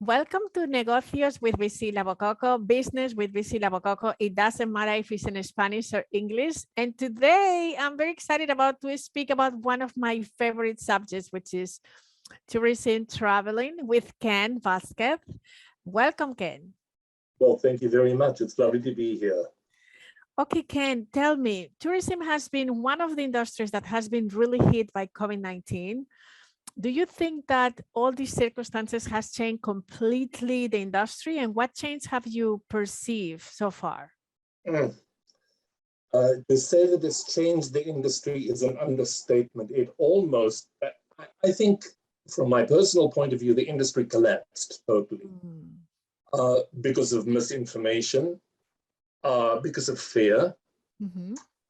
Welcome to Negocios with BISILA BOKOKO, Business with BISILA BOKOKO. It doesn't matter if it's in Spanish or English. And today I'm very excited to speak about one of my favorite subjects, which is tourism traveling with Kenn Vásquez. Welcome, Kenn. Well, thank you very much. It's lovely to be here. Okay, Kenn, tell me, tourism has been one of the industries that has been really hit by COVID-19. Do you think that all these circumstances has changed completely the industry, and what change have you perceived so far? To say that it's changed the industry is an understatement. It almost, I think from my personal point of view, the industry collapsed totally because of misinformation, because of fear.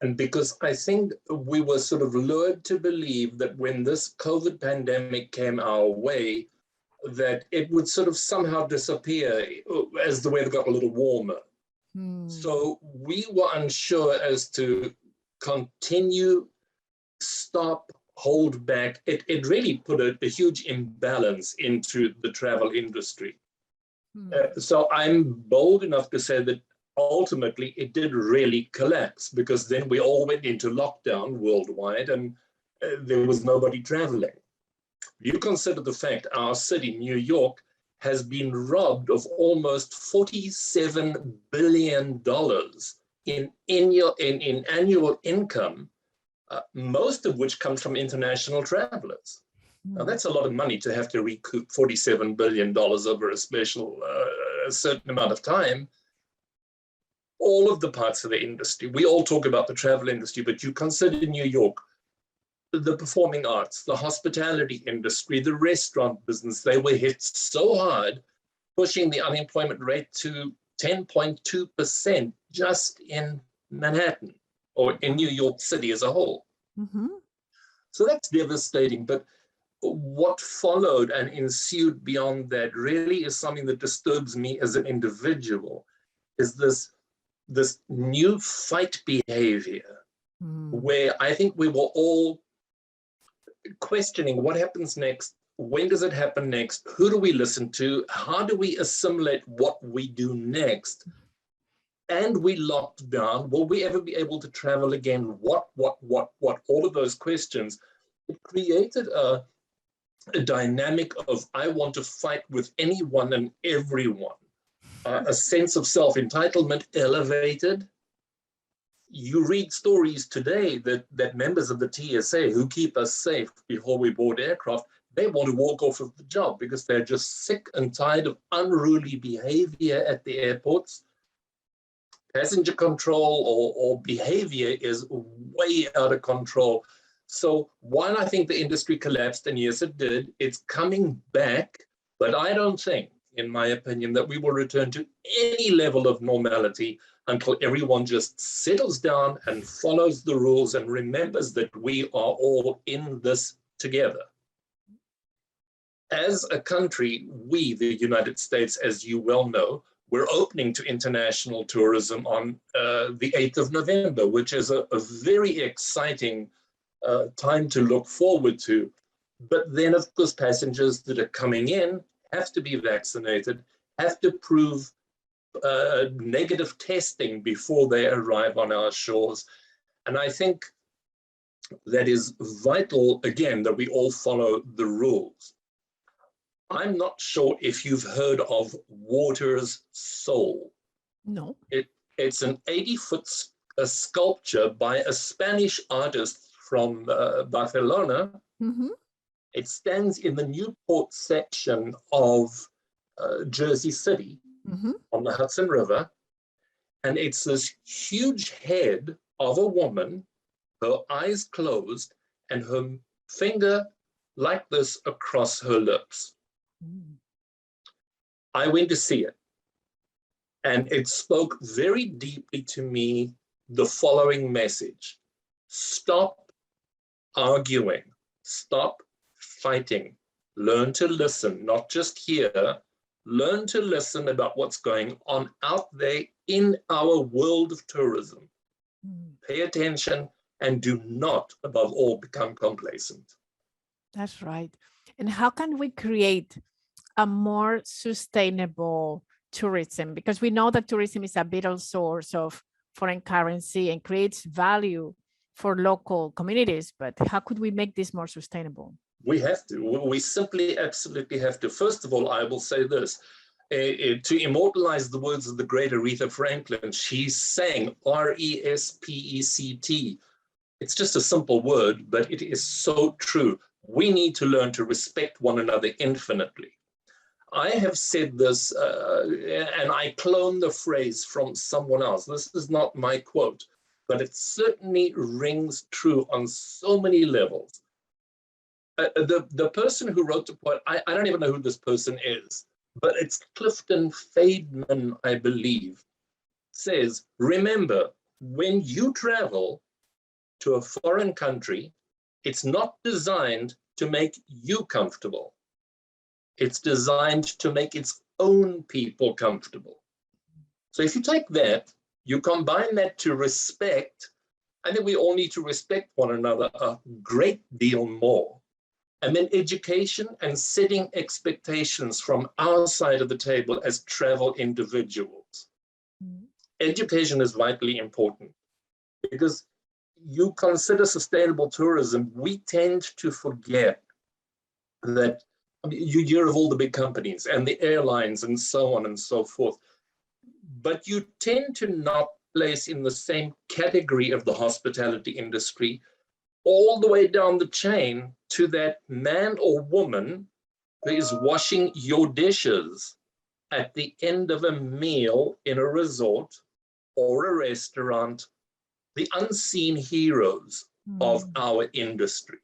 And because I think we were sort of lured to believe that when this COVID pandemic came our way, that it would sort of somehow disappear as the weather got a little warmer. So we were unsure as to continue, stop, hold back. It really put a huge imbalance into the travel industry. So I'm bold enough to say that ultimately it did really collapse, because then we all went into lockdown worldwide and there was nobody traveling. You consider the fact our city, New York, has been robbed of almost $47 billion in annual income, most of which comes from international travelers. Now that's a lot of money to have to recoup $47 billion over a certain amount of time. All of the parts of the industry, we all talk about the travel industry, but you consider New York, the performing arts, the hospitality industry, the restaurant business, they were hit so hard, pushing the unemployment rate to 10.2% just in Manhattan or in New York City as a whole. So that's devastating. But what followed and ensued beyond that really is something that disturbs me as an individual, is this new fight behavior, where I think we were all questioning what happens next, when does it happen next, who do we listen to, how do we assimilate what we do next, and we locked down, will we ever be able to travel again, what, all of those questions. It created a dynamic of I want to fight with anyone and everyone. A sense of self-entitlement elevated. You read stories today that members of the TSA who keep us safe before we board aircraft, they want to walk off of the job because they're just sick and tired of unruly behavior at the airports. Passenger control or behavior is way out of control. So while I think the industry collapsed, and yes, it did, it's coming back, but I don't think, in my opinion, that we will return to any level of normality until everyone just settles down and follows the rules and remembers that we are all in this together. As a country, we, the United States, as you well know, we're opening to international tourism on the 8th of November, which is a very exciting time to look forward to. But then, of course, passengers that are coming in have to be vaccinated, have to prove negative testing before they arrive on our shores. And I think that is vital, again, that we all follow the rules. I'm not sure if you've heard of Water's Soul. No. It's an 80-foot sculpture by a Spanish artist from Barcelona. It stands in the Newport section of Jersey City on the Hudson River. And it's this huge head of a woman, her eyes closed, and her finger like this across her lips. I went to see it, and it spoke very deeply to me the following message: stop arguing, stop fighting, learn to listen, not just hear, learn to listen about what's going on out there in our world of tourism. Pay attention and do not, above all, become complacent. That's right. And how can we create a more sustainable tourism? Because we know that tourism is a vital source of foreign currency and creates value for local communities, but how could we make this more sustainable? We have to. We simply, absolutely have to. First of all, I will say this. To immortalize the words of the great Aretha Franklin, she sang RESPECT. It's just a simple word, but it is so true. We need to learn to respect one another infinitely. I have said this, and I clone the phrase from someone else. This is not my quote, but it certainly rings true on so many levels. The person who wrote the poem, I don't even know who this person is, but it's Clifton Fademan, I believe, says, remember, when you travel to a foreign country, it's not designed to make you comfortable. It's designed to make its own people comfortable. So if you take that, you combine that to respect, I think we all need to respect one another a great deal more. And then education and setting expectations from our side of the table as travel individuals. Education is vitally important because you consider sustainable tourism, we tend to forget that you hear of all the big companies and the airlines and so on and so forth, but you tend to not place in the same category of the hospitality industry all the way down the chain to that man or woman who is washing your dishes at the end of a meal in a resort or a restaurant, the unseen heroes of our industry.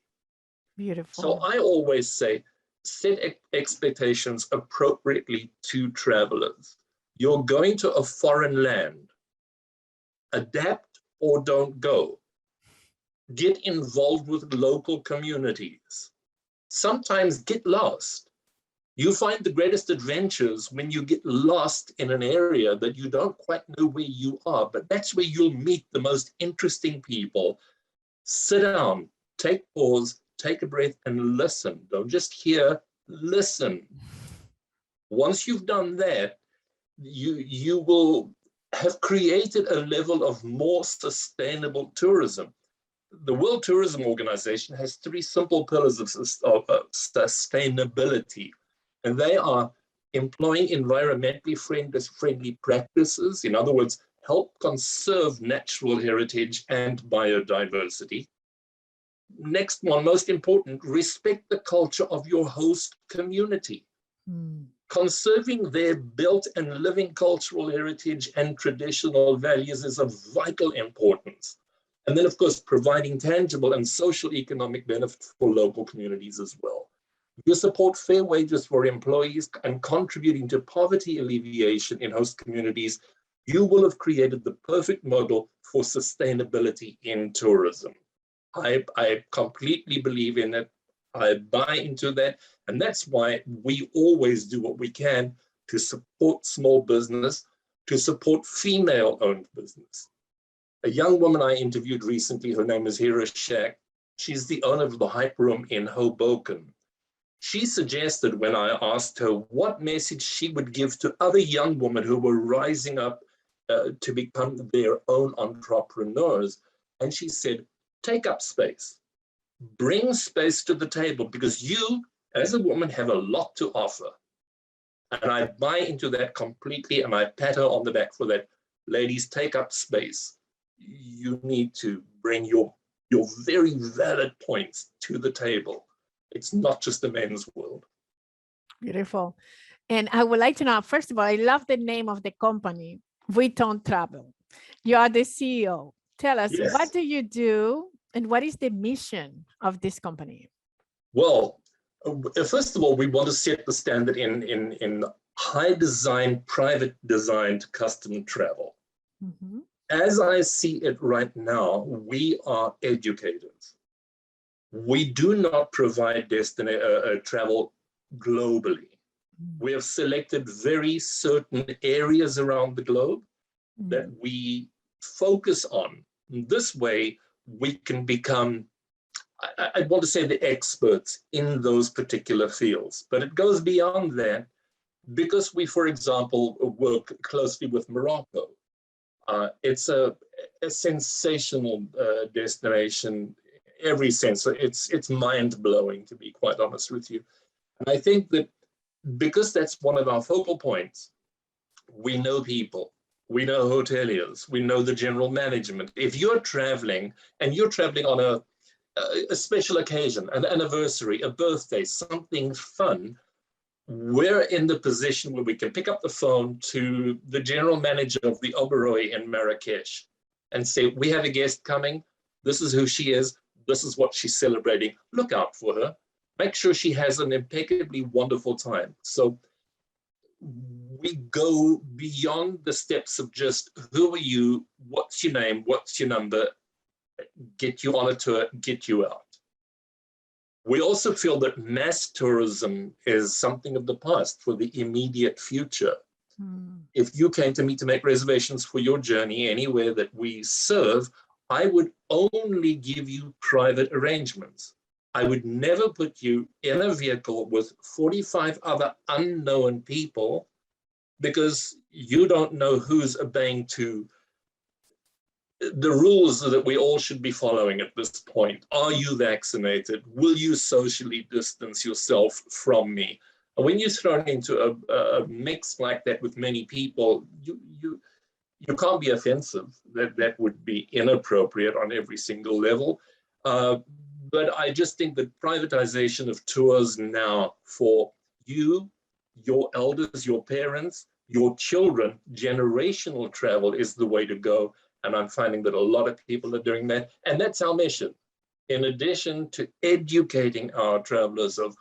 Beautiful. So I always say, set expectations appropriately to travelers. You're going to a foreign land. Adapt or don't go. Get involved with local communities. Sometimes get lost. You find the greatest adventures when you get lost in an area that you don't quite know where you are, but that's where you'll meet the most interesting people. Sit down, take pause, take a breath and listen. Don't just hear, listen. Once you've done that, you will have created a level of more sustainable tourism. The World Tourism Organization has three simple pillars of sustainability, and they are employing environmentally friendly practices. In other words, help conserve natural heritage and biodiversity. Next one, most important, respect the culture of your host community. Conserving their built and living cultural heritage and traditional values is of vital importance. And then, of course, providing tangible and social economic benefit for local communities as well. You support fair wages for employees and contributing to poverty alleviation in host communities, you will have created the perfect model for sustainability in tourism. I completely believe in it. I buy into that. And that's why we always do what we can to support small business, to support female-owned business. A young woman I interviewed recently, her name is Hira Shak. She's the owner of the Hype Room in Hoboken. She suggested when I asked her what message she would give to other young women who were rising up to become their own entrepreneurs. And she said, take up space, bring space to the table because you, as a woman, have a lot to offer. And I buy into that completely and I pat her on the back for that. Ladies, take up space. You need to bring your very valid points to the table. It's not just a men's world. Beautiful. And I would like to know, first of all, I love the name of the company, Vuitton Travel. You are the CEO. Tell us, Yes. What do you do and what is the mission of this company? Well, first of all, we want to set the standard in high design, private designed custom travel. As I see it right now, we are educators. We do not provide travel globally. We have selected very certain areas around the globe that we focus on. This way, we can become I want to say the experts in those particular fields, but it goes beyond that because we, for example, work closely with Morocco. It's a sensational destination, every sense. It's mind-blowing, to be quite honest with you. And I think that because that's one of our focal points, we know people, we know hoteliers, we know the general management. If you're traveling and you're traveling on a special occasion, an anniversary, a birthday, something fun, we're in the position where we can pick up the phone to the general manager of the Oberoi in Marrakesh and say, we have a guest coming. This is who she is. This is what she's celebrating. Look out for her. Make sure she has an impeccably wonderful time. So we go beyond the steps of just, who are you? What's your name? What's your number? Get you on a tour, get you out. We also feel that mass tourism is something of the past for the immediate future. If you came to me to make reservations for your journey anywhere that we serve, I would only give you private arrangements. I would never put you in a vehicle with 45 other unknown people because you don't know who's obeying to the rules that we all should be following at this point. Are you vaccinated? Will you socially distance yourself from me? And when you're thrown into a mix like that with many people, you can't be offensive. That would be inappropriate on every single level. But I just think that privatization of tours now for you, your elders, your parents, your children, generational travel is the way to go. And I'm finding that a lot of people are doing that. And that's our mission. In addition to educating our travelers of,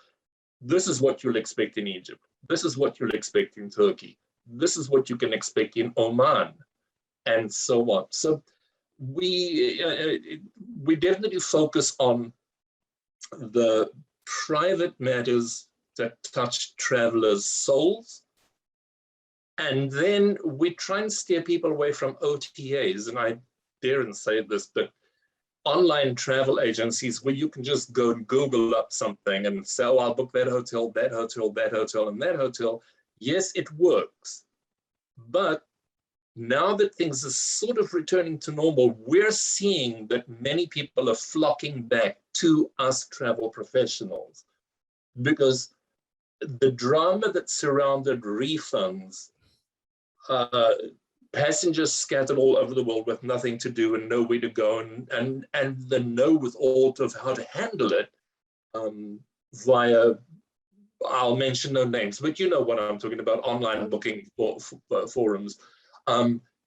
this is what you'll expect in Egypt. This is what you'll expect in Turkey. This is what you can expect in Oman, and so on. So we definitely focus on the private matters that touch travelers' souls. And then we try and steer people away from OTAs. And I daren't say this, but online travel agencies where you can just go and Google up something and say, oh, I'll book that hotel, that hotel, that hotel, and that hotel. Yes, it works. But now that things are sort of returning to normal, we're seeing that many people are flocking back to us travel professionals because the drama that surrounded refunds, passengers scattered all over the world with nothing to do and nowhere to go, and the know with all of how to handle it via, I'll mention no names, but you know what I'm talking about, online booking forums.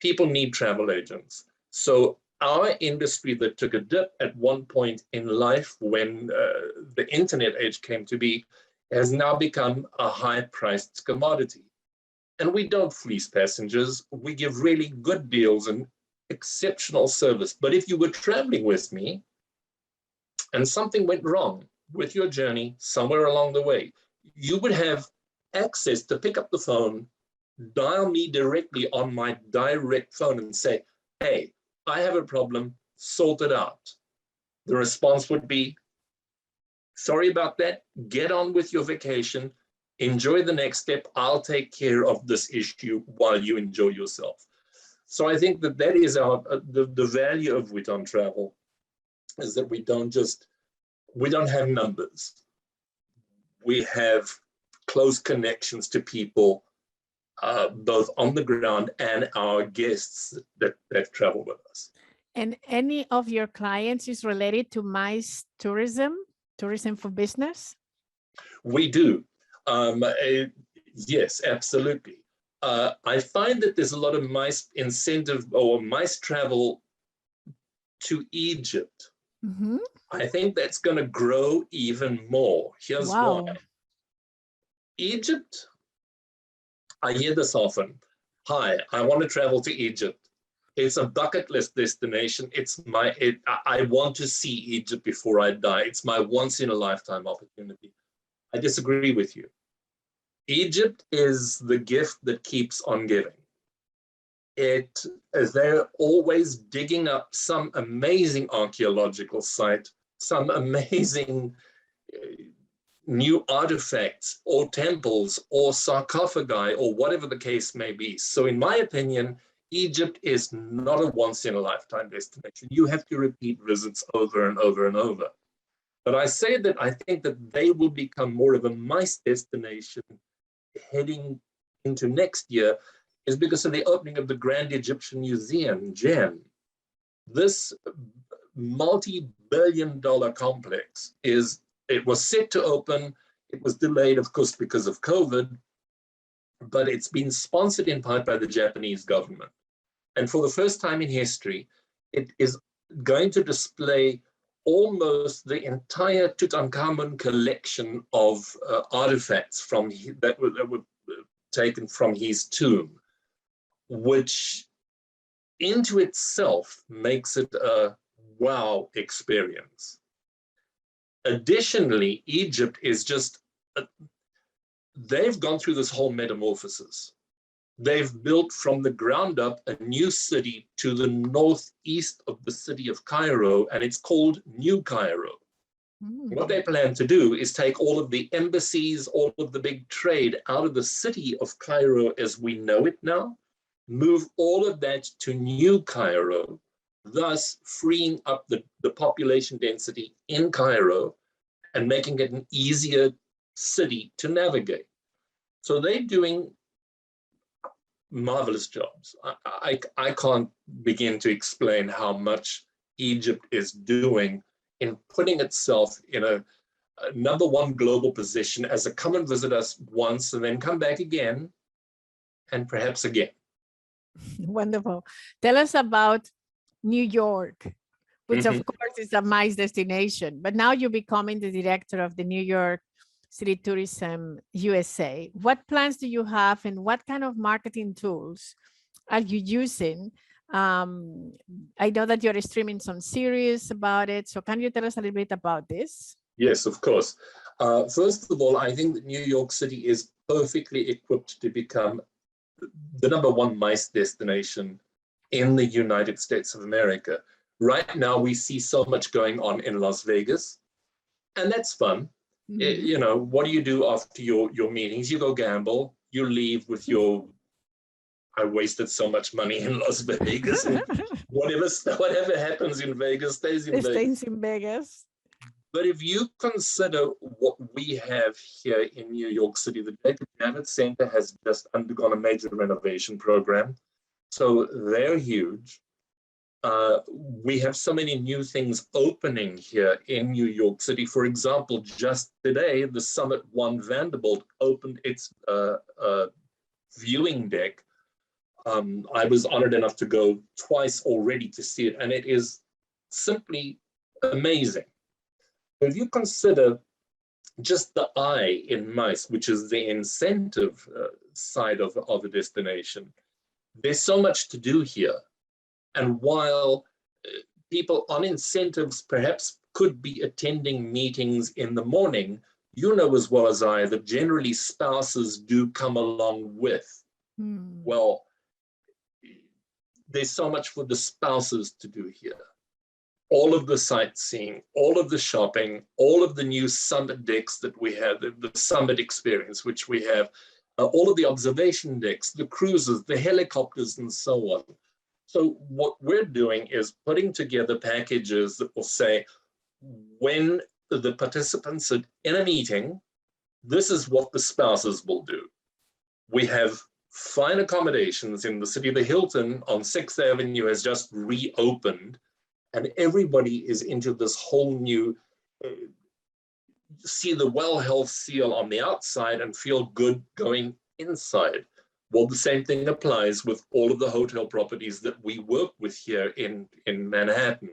People need travel agents. So our industry that took a dip at one point in life when the internet age came to be has now become a high-priced commodity. And we don't fleece passengers. We give really good deals and exceptional service. But if you were traveling with me and something went wrong with your journey somewhere along the way, you would have access to pick up the phone, dial me directly on my direct phone and say, hey, I have a problem, sort it out. The response would be, sorry about that, get on with your vacation, enjoy the next step, I'll take care of this issue while you enjoy yourself. So I think that that is the value of Vuitton Travel, is that we don't have numbers. We have close connections to people, both on the ground and our guests that travel with us. And any of your clients is related to MICE tourism for business? We do. Yes, absolutely. I find that there's a lot of MICE incentive or MICE travel to Egypt. Mm-hmm. I think that's going to grow even more. Here's why. Egypt, I hear this often. Hi, I want to travel to Egypt. It's a bucket list destination. I want to see Egypt before I die. It's my once in a lifetime opportunity. I disagree with you. Egypt is the gift that keeps on giving. They're always digging up some amazing archaeological site, some amazing new artifacts or temples or sarcophagi or whatever the case may be. So in my opinion, Egypt is not a once-in-a-lifetime destination. You have to repeat visits over and over and over. But I say that I think that they will become more of a MICE destination heading into next year is because of the opening of the Grand Egyptian Museum, GEM. This multi-billion-dollar complex it was set to open. It was delayed, of course, because of COVID, but it's been sponsored in part by the Japanese government. And for the first time in history, it is going to display almost the entire Tutankhamun collection of artifacts that were taken from his tomb, which into itself makes it a wow experience. Additionally, Egypt is they've gone through this whole metamorphosis. They've built from the ground up a new city to the northeast of the city of Cairo, and it's called New Cairo. What they plan to do is take all of the embassies, all of the big trade out of the city of Cairo as we know it now, move all of that to New Cairo, thus freeing up the population density in Cairo and making it an easier city to navigate. So they're doing marvelous jobs. I can't begin to explain how much Egypt is doing in putting itself in a #1 global position as a come and visit us once and then come back again and perhaps again. Wonderful. Tell us about New York, which of course is a MICE destination, but now you're becoming the director of the New York City Tourism USA. What plans do you have and what kind of marketing tools are you using? I know that you're streaming some series about it. So can you tell us a little bit about this? Yes, of course. First of all, I think that New York City is perfectly equipped to become the #1 MICE destination in the United States of America. Right now, we see so much going on in Las Vegas, and that's fun. You know, what do you do after your meetings? You go gamble, you leave with your, I wasted so much money in Las Vegas. And whatever happens in Vegas stays in Vegas. Stays in Vegas. But if you consider what we have here in New York City, the Jacob Javits Center has just undergone a major renovation program. So they're huge. We have so many new things opening here in New York City. For example, just today, the Summit One Vanderbilt opened its viewing deck. I was honored enough to go twice already to see it, and it is simply amazing. If you consider just the I in MICE, which is the incentive side of a destination, there's so much to do here. And while people on incentives perhaps could be attending meetings in the morning, you know as well as I that generally spouses do come along with. Well, there's so much for the spouses to do here. All of the sightseeing, all of the shopping, all of the new summit decks that we have, the summit experience, which we have, all of the observation decks, the cruises, the helicopters, and so on. So what we're doing is putting together packages that will say, when the participants are in a meeting, this is what the spouses will do. We have fine accommodations in the city. The Hilton on 6th Avenue has just reopened, and everybody is into this whole new, see the well health seal on the outside and feel good going inside. Well, the same thing applies with all of the hotel properties that we work with here in Manhattan.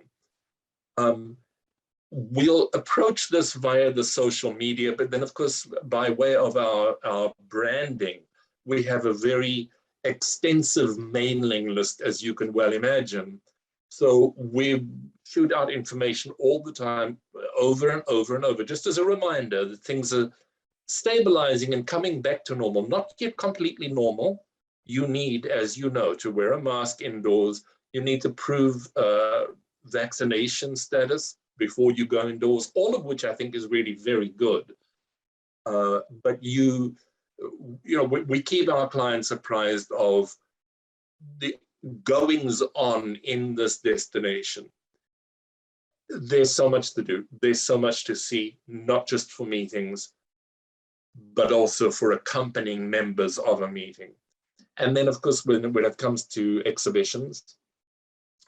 We'll approach this via the social media, but then of course, by way of our branding, we have a very extensive mailing list, as you can well imagine. So we shoot out information all the time, over and over and over, just as a reminder that things are stabilizing and coming back to normal, not yet completely normal. You need, as you know, to wear a mask indoors. You need to prove vaccination status. before you go indoors, all of which I think is really very good. But we keep our clients apprised of the goings on in this destination. There's so much to do. There's so much to see, not just for meetings, but also for accompanying members of a meeting. And then, of course, when it comes to exhibitions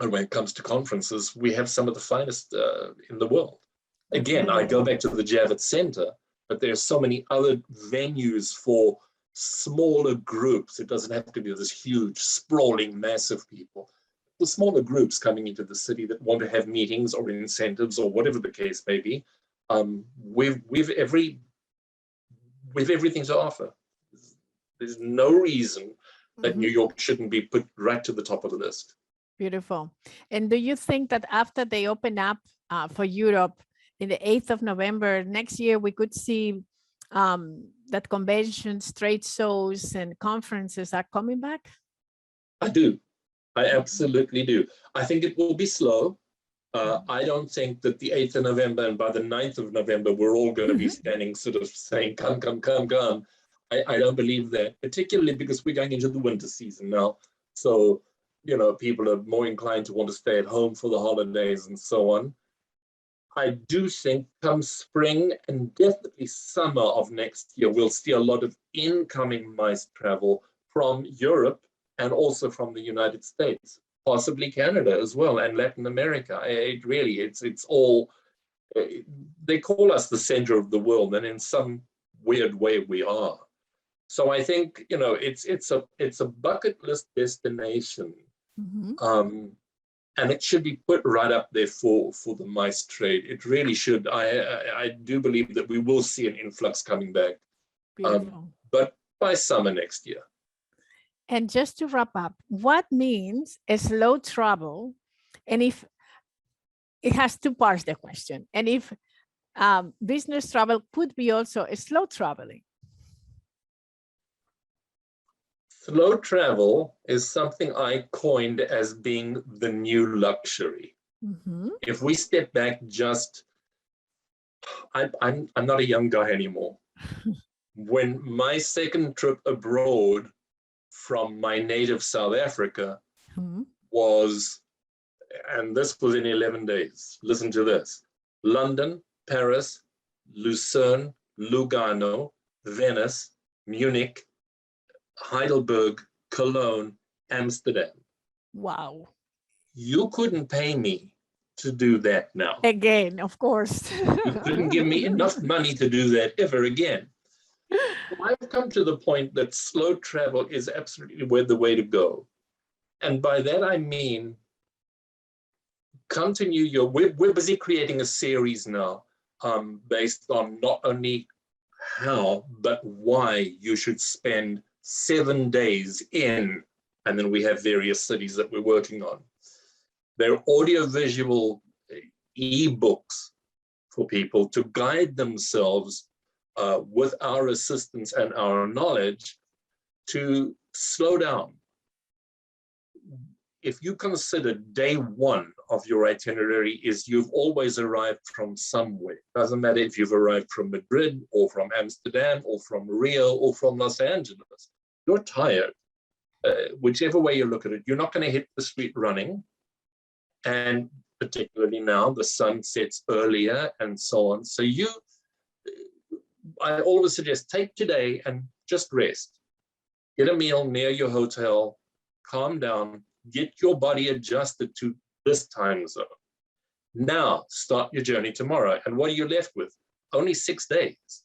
and when it comes to conferences, we have some of the finest in the world. Again, I go back to the Javits Center, but there are so many other venues for smaller groups. It doesn't have to be this huge, sprawling mass of people. The smaller groups coming into the city that want to have meetings or incentives or whatever the case may be, we've everything to offer. There's no reason that New York shouldn't be put right to the top of the list. Beautiful. And do you think that after they open up for Europe in the 8th of November next year, we could see that conventions, trade shows, and conferences are coming back? I do. I absolutely do. I think it will be slow. I don't think that the 8th of November and by the 9th of November, we're all going to be standing sort of saying, come, come, come, come. I don't believe that, particularly because we're going into the winter season now. So, people are more inclined to want to stay at home for the holidays and so on. I do think come spring and definitely summer of next year, we'll see a lot of incoming MICE travel from Europe and also from the United States, possibly Canada as well, and Latin America. It's all, they call us the center of the world, and in some weird way we are. So I think, it's a bucket list destination. And it should be put right up there for the MICE trade. It really should. I do believe that we will see an influx coming back, but by summer next year. And just to wrap up, what means a slow travel? And if it has two parts, the question, and if business travel could be also a slow traveling? Slow travel is something I coined as being the new luxury. If we step back I'm not a young guy anymore. When my second trip abroad from my native South Africa was, and this was in 11 days, listen to this: London, Paris, Lucerne, Lugano, Venice, Munich, Heidelberg, Cologne, Amsterdam. Wow. You couldn't pay me to do that now. Again, of course. You couldn't give me enough money to do that ever again. So I've come to the point that slow travel is absolutely the way to go. And by that I mean, come to New York. We're busy creating a series now based on not only how, but why you should spend 7 days in, and then we have various cities that we're working on. They're audiovisual e-books for people to guide themselves with our assistance and our knowledge to slow down. If you consider day one of your itinerary is you've always arrived from somewhere. Doesn't matter if you've arrived from Madrid or from Amsterdam or from Rio or from Los Angeles. You're tired. Whichever way you look at it, you're not going to hit the street running. And particularly now, the sun sets earlier and so on. So I always suggest take today and just rest. Get a meal near your hotel, calm down, get your body adjusted to this time zone. Now start your journey tomorrow. And what are you left with? Only 6 days.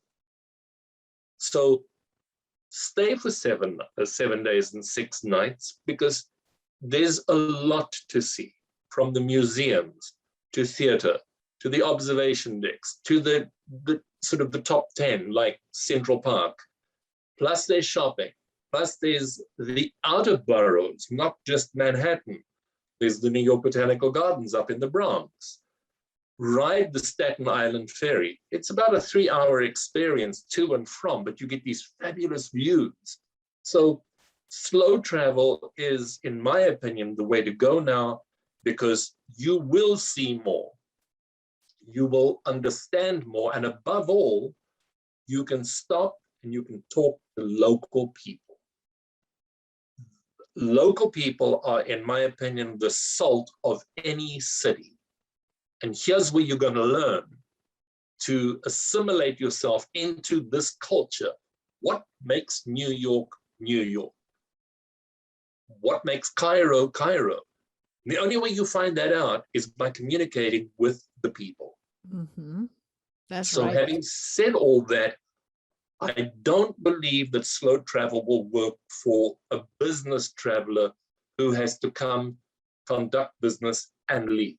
So stay for 7 days and 6 nights, because there's a lot to see, from the museums to theater, to the observation decks, to the sort of the top 10, like Central Park. Plus there's shopping. Plus there's the outer boroughs, not just Manhattan. There's the New York Botanical Gardens up in the Bronx. Ride the Staten Island ferry. It's about a 3-hour experience to and from, but you get these fabulous views. So slow travel is, in my opinion, the way to go now, because you will see more. you will understand more. And above all, you can stop and you can talk to local people. Local people are, in my opinion, the salt of any city. And here's where you're going to learn to assimilate yourself into this culture. What makes New York, New York? What makes Cairo, Cairo? The only way you find that out is by communicating with the people. Mm-hmm. That's so right. Having said all that, I don't believe that slow travel will work for a business traveler who has to come, conduct business, and leave.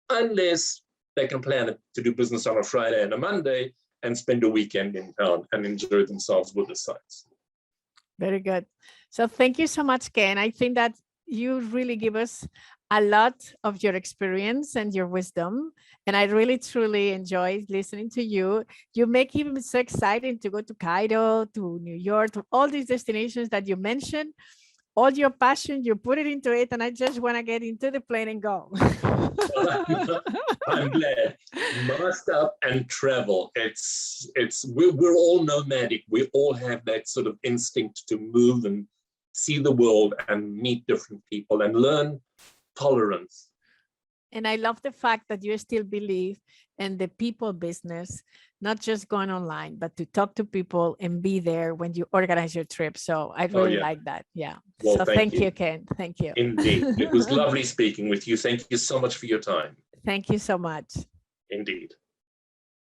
Unless they can plan it to do business on a Friday and a Monday and spend a weekend in town and enjoy themselves with the sights. Very good. So thank you so much, Kenn. I think that you really give us a lot of your experience and your wisdom. And I really, truly enjoyed listening to you. You make it so exciting to go to Cairo, to New York, to all these destinations that you mentioned. All your passion, you put it into it. And I just want to get into the plane and go. I'm glad. Mask up and travel. We're all nomadic. We all have that sort of instinct to move and see the world and meet different people and learn tolerance. And I love the fact that you still believe in the people business, not just going online, but to talk to people and be there when you organize your trip. So I really like that. Yeah. Well, so thank you, Kenn. Thank you. Indeed. It was lovely speaking with you. Thank you so much for your time. Thank you so much. Indeed.